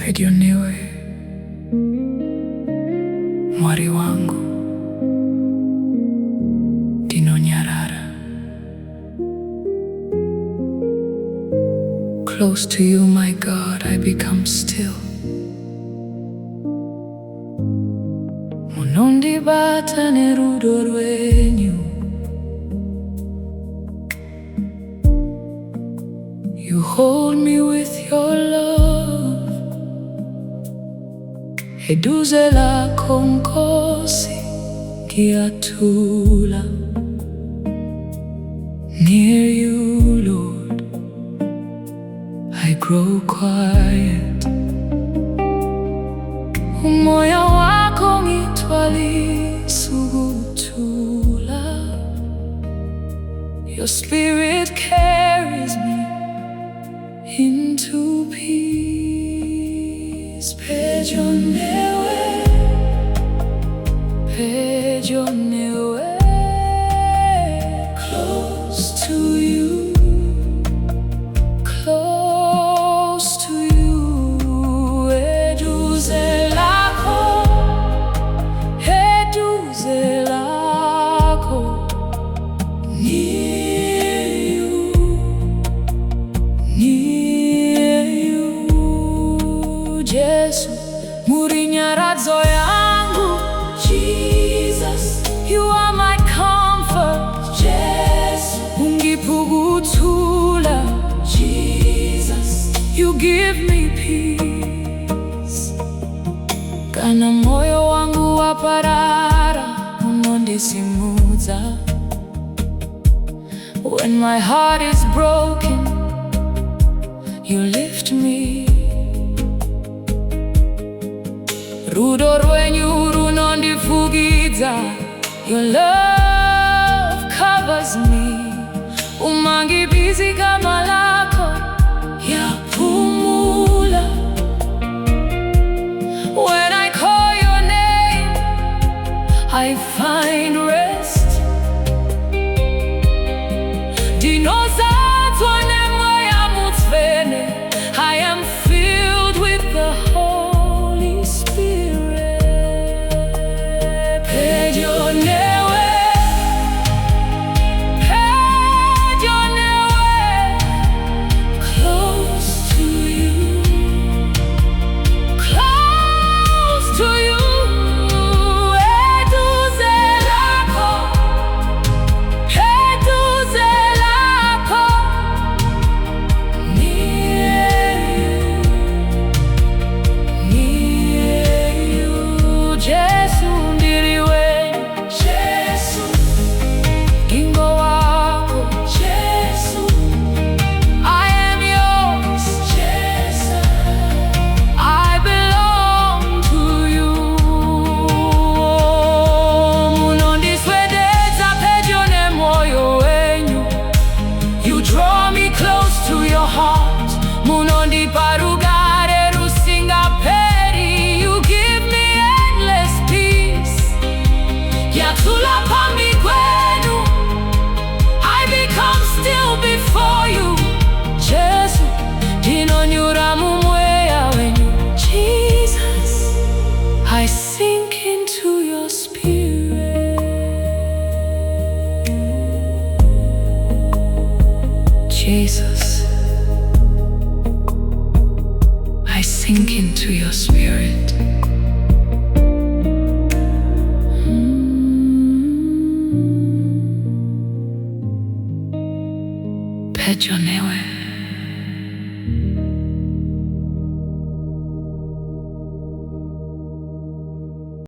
Pedyo Newe, mwari wangu, dinonyarara. Close to you, my God, I become still. Munondibata nerudo rwenyu. You hold me with your love. Eduze Lakho Nkosi kiatula. Near you, Lord, I grow quiet. Umoya wako ngithwalisukutula. Your spirit carries me into peace. Pedyo Newe, Pedyo Newe, close to you, close to you. Eduze Lakho, Eduze Lakho, near you, near you. Jesu, murinyaradzo yangu. Jesus, you are my comfort. Jesu, ungipugutula. Jesus, you give me peace. Kana moyo wangu waparara, unondisimudza. When my heart is broken, you lift me. Rudo rwenyu runondifugidza. Your love covers me. Umangibizi kama lako yapumula. When I call your name, I find rest. Dinozatwa nemoya mutsvene. I am filled with the Holy Spirit. Pedyo Newe, Pedyo Newe, close to you, close to you. Eduze Lakho, Eduze Lakho, near you, Jesu ndiriwe. Jesu, gingo wako. Jesu, I am yours. Jesu, I belong to you. Munondiswedeza pedyo nemoyo wenyu. You draw me close to your heart. Munondiparugare rusingaperi. You give me endless peace. Yatula pambi kwenu, I become still before you. Jesu, dinonyura mumweya wenyu. Jesus, I sink into your spirit. Jesus, I sink into your spirit.